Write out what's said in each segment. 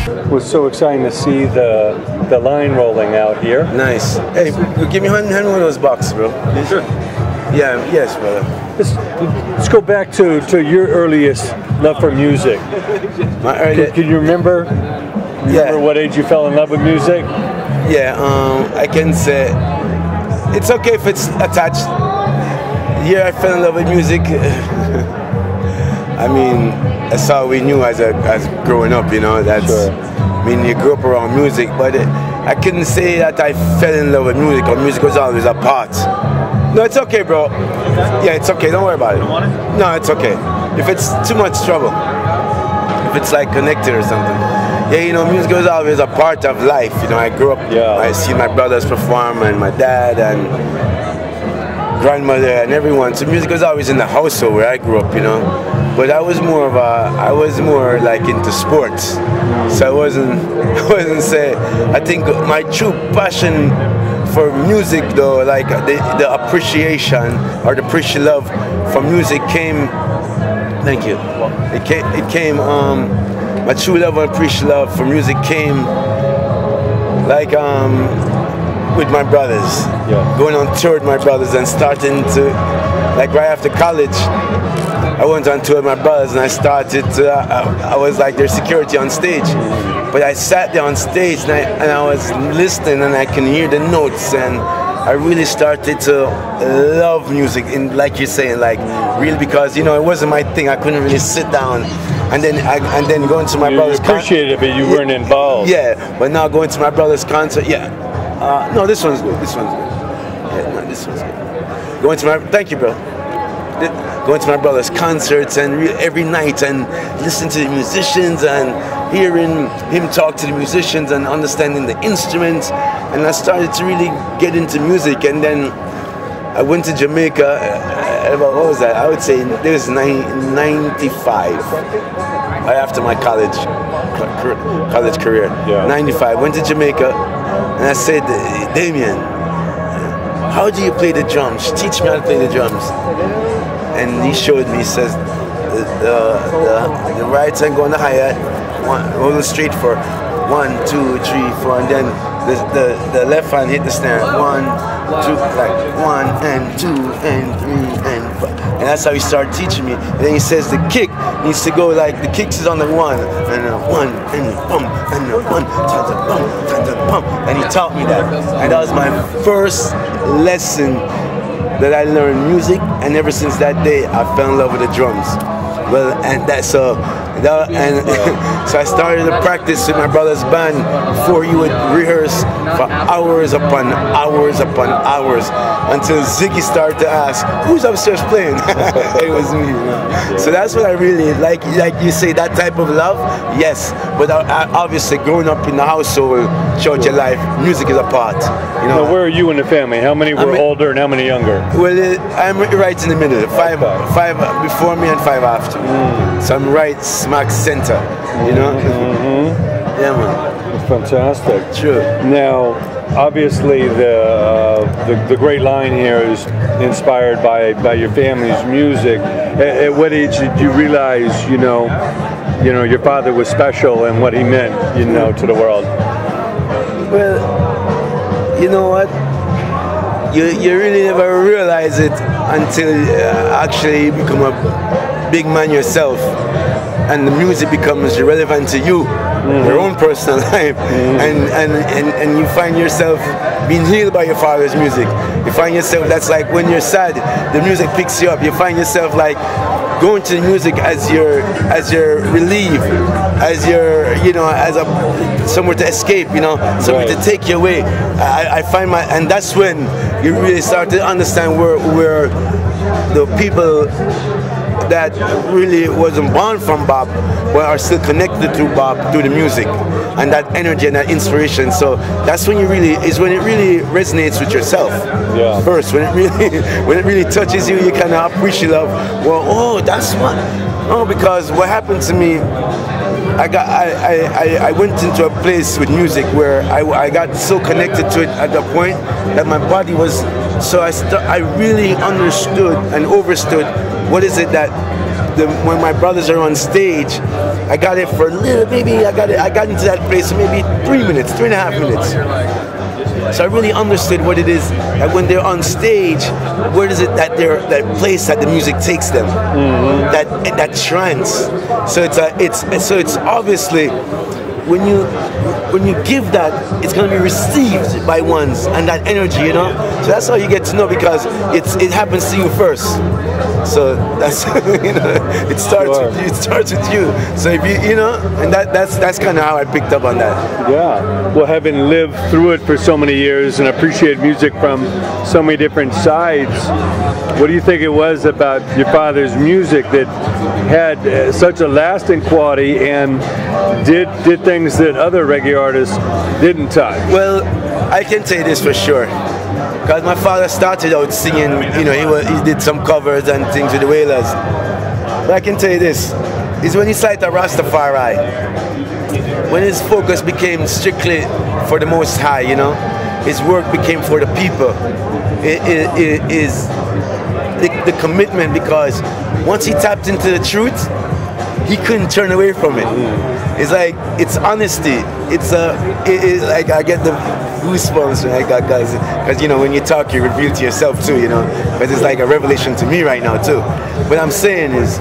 It was so exciting to see the line rolling out here. Nice. Hey, give me hand one of those boxes, bro. Sure. Yeah, yes, brother. Let's go back to your earliest love for music. My earliest. Can you remember? Remember what age you fell in love with music? Yeah, I can say it's okay if it's attached. Yeah, I fell in love with music. I mean, that's all we knew as growing up, you know. That's, sure. I mean, you grew up around music, but I couldn't say that I fell in love with music, or music was always a part. No, it's okay, bro. Yeah, it's okay. Don't worry about it. No, it's okay. If it's too much trouble, if it's like connected or something. Yeah, you know, music was always a part of life. You know, I grew up, I see my brothers perform, and my dad, and grandmother, and everyone. So music was always in the household where I grew up, you know. But I was more like into sports. So I wasn't say, I think my true passion for music though, like the appreciation or the appreciation love for music came, thank you. It came, my true love and appreciation love for music came like with my brothers. Going on tour with my brothers and starting to, like right after college, I went on tour with my brothers and I started to, I was like their security on stage. But I sat there on stage and I was listening and I can hear the notes, and I really started to love music, in, like you're saying, like really, because you know it wasn't my thing. I couldn't really sit down, and then going to my brother's concert. You appreciated it, but you weren't involved. Yeah, but now going to my brother's concert, no, this one's good. This one's good. Yeah, no, this one's good. Going to my, thank you, bro. Going to my brother's concerts and every night and listening to the musicians and hearing him talk to the musicians and understanding the instruments, and I started to really get into music. And then I went to Jamaica about, what was that? I would say it was 95, right after my college career. 95, went to Jamaica and I said, Damien, how do you play the drums? Teach me how to play the drums. And he showed me, he says, the right hand going the hi-hat, hold it straight for 1, 2, 3, 4, and then the left hand hit the snare, 1, 2, like 1 and 2 and 3 and 4. And that's how he started teaching me. And then he says the kick needs to go like, the kicks is on the 1, and a 1, and a bump, and a 1, and a bump, and a bump. And he taught me that. And that was my first lesson that I learned music, and ever since that day I fell in love with the drums. Well, and so I started to practice with my brother's band before he would rehearse for hours upon hours upon hours until Ziggy started to ask, who's upstairs playing? It was me. So that's what I really like you say, that type of love, yes. But obviously growing up in the household, throughout your life, music is a part. You know. Now, where are you in the family? How many were older and how many younger? Well, I'm right in the middle. Five before me and 5 after. So I'm right smack center, you know? Yeah, man. That's fantastic. True. Now, obviously, the great line here is inspired by your family's music. At what age did you realize, you know, your father was special and what he meant, you know, to the world? Well, you know what? You really never realize it until actually you become a big man yourself, and the music becomes irrelevant to you, your own personal life, and you find yourself being healed by your father's music. You find yourself, that's like when you're sad, the music picks you up. You find yourself like going to the music as your relief, as your, you know, as a somewhere to escape, you know, somewhere to take you away. I find and that's when you really start to understand where the people that really wasn't born from Bob but are still connected to Bob through the music and that energy and that inspiration. So that's when when it really resonates with yourself. Yeah. First, when it really touches you, you kind of appreciate love. Well, oh, that's what. Oh, because what happened to me, I went into a place with music where I got so connected to it at the point that my body was. So I really understood and overstood what is it that when my brothers are on stage, I got it for a little, maybe I got into that place maybe 3 minutes, 3.5 minutes. So I really understood what it is that when they're on stage, where is it that that place that the music takes them, that trance. So it's obviously when you give that, it's going to be received by ones and that energy, you know. So that's how you get to know, because it happens to you first. So that's it starts with you. It starts with you. So if and that's kind of how I picked up on that. Yeah. Well, having lived through it for so many years and appreciated music from so many different sides, what do you think it was about your father's music that had such a lasting quality and did things that other reggae artists didn't touch? Well, I can say this for sure. Because my father started out singing, he did some covers and things with the Wailers. But I can tell you this, is when he started Rastafari, when his focus became strictly for the Most High, his work became for the people. It is the commitment, because once he tapped into the truth, he couldn't turn away from it. It's like, it's honesty. It's like I get the goosebumps when I got guys, because when you talk, you reveal to yourself too, because it's like a revelation to me right now too. What I'm saying is,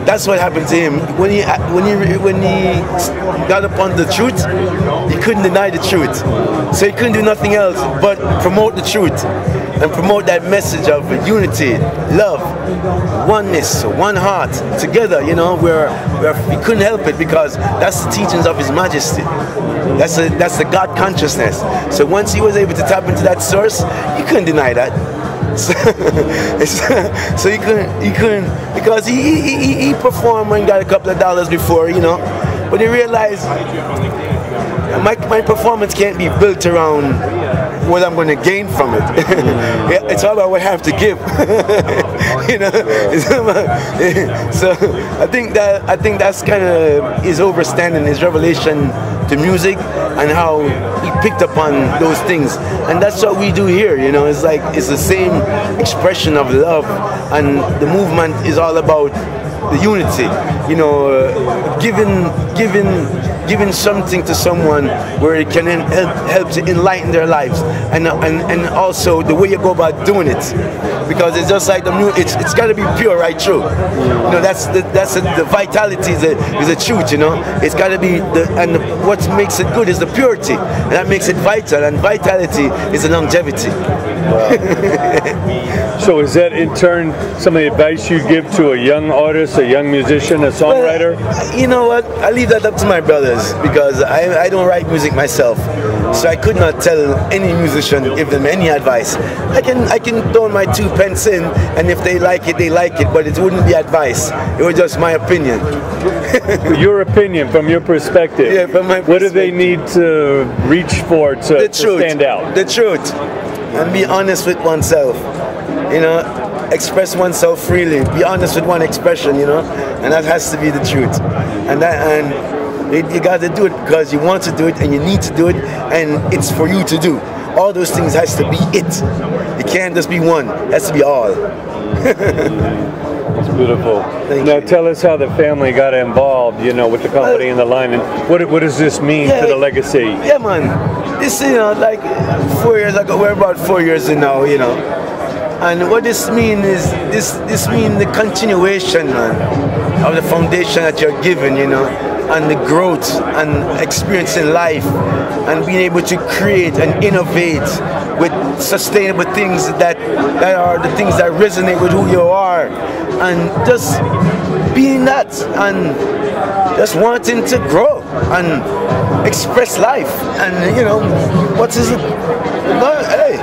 that's what happened to him when he got upon the truth. He couldn't deny the truth, so he couldn't do nothing else but promote the truth and promote that message of unity, love, oneness, one heart, together. Where he couldn't help it, because that's the teachings of His Majesty. That's the God consciousness. So once he was able to tap into that source, he couldn't deny that. So he couldn't, because he performed and got a couple of dollars before, but he realized my performance can't be built around what I'm going to gain from it. It's all about what I have to give. So I think that's kind of his understanding, his revelation to music, and how he picked up on those things. And that's what we do here. It's like, it's the same expression of love, and the movement is all about the unity. Giving something to someone where it can help to enlighten their lives, and also the way you go about doing it, because it's just like the music. It's got to be pure, right through. That's the vitality is the truth. It's got to be what makes it good is the purity, and that makes it vital. And vitality is the longevity. Wow. So is that in turn some of the advice you give to a young artist, a young musician, a songwriter? Well, you know what? I leave that up to my brothers, because I don't write music myself, so I could not tell any musician, give them any advice. I can throw my 2 pence in, and if they like it, they like it, but it wouldn't be advice. It was just my opinion. Your opinion, from your perspective. Yeah, from my perspective. What do they need to reach for to stand out? The truth, and be honest with oneself. Express oneself freely. Be honest with one expression, and that has to be the truth. And you got to do it because you want to do it, and you need to do it, and it's for you to do. All those things has to be it. It can't just be one. It has to be all. It's beautiful. Now tell us how the family got involved, with the company and the line, and what does this mean to the legacy? Yeah, man. This, like 4 years ago, we're about 4 years in now, And what this means is, this means the continuation, man, of the foundation that you're given, and the growth and experiencing life, and being able to create and innovate with sustainable things that are the things that resonate with who you are, and just being that, and just wanting to grow and express life, and what is it? Hey,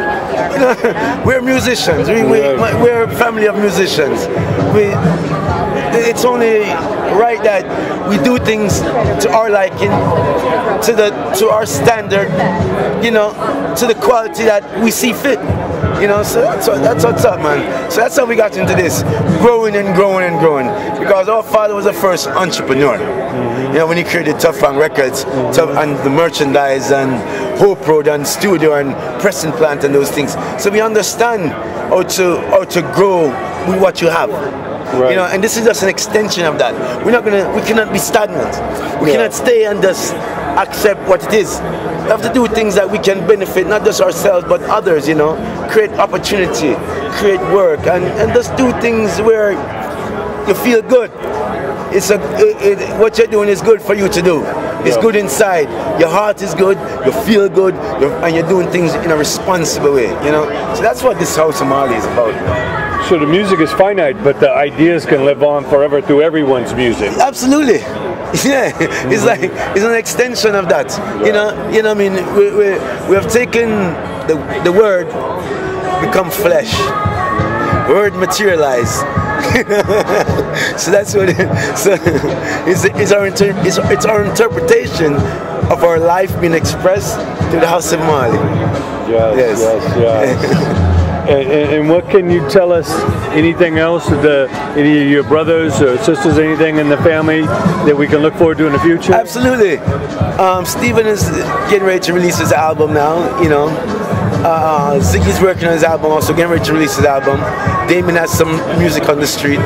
we're musicians. We're a family of musicians. It's only right that we do things to our liking, to our standard, to the quality that we see fit. So that's what's up, man. So that's how we got into this, growing and growing and growing. Because our father was the first entrepreneur. When he created Tough Fang Records, and the merchandise, and Hope Road, and studio, and pressing plant, and those things. So we understand how to grow with what you have. Right. You know, and this is just an extension of that. We cannot be stagnant. We cannot stay and just accept what it is. We have to do things that we can benefit, not just ourselves, but others, you know. Create opportunity, create work, and just do things where you feel good. What you're doing is good for you to do. It's good inside. Your heart is good, you feel good, and you're doing things in a responsible way, you know. So that's what this House of Marley is about. So the music is finite, but the ideas can live on forever through everyone's music. Absolutely. Yeah, it's like it's an extension of that. You know. I mean, we have taken the word, become flesh. Word materialize. So that's what it's our interpretation of our life being expressed through the House of Marley. Yes. And what can you tell us? Anything else? Any of your brothers or sisters, anything in the family that we can look forward to in the future? Absolutely. Stephen is getting ready to release his album now. You know, Ziggy's working on his album, also getting ready to release his album. Damon has some music on the street.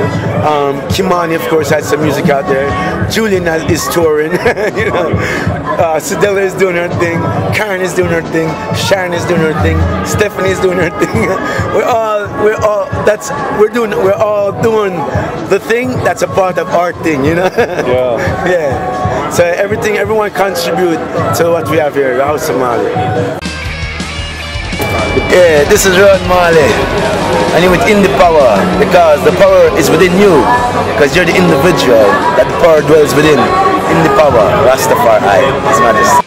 Kimani, of course, has some music out there. Julian is touring. You know, Sedella is doing her thing. Karen is doing her thing. Sharon is doing her thing. Stephanie is doing her thing. We're all doing the thing that's a part of our thing. You know. Yeah. So everyone contribute to what we have here, the House of Marley. Yeah, this is Rohan Marley, and you're with INDIEPOWER, because the power is within you, because you're the individual that the power dwells within. INDIEPOWER, Rastafari, His Majesty.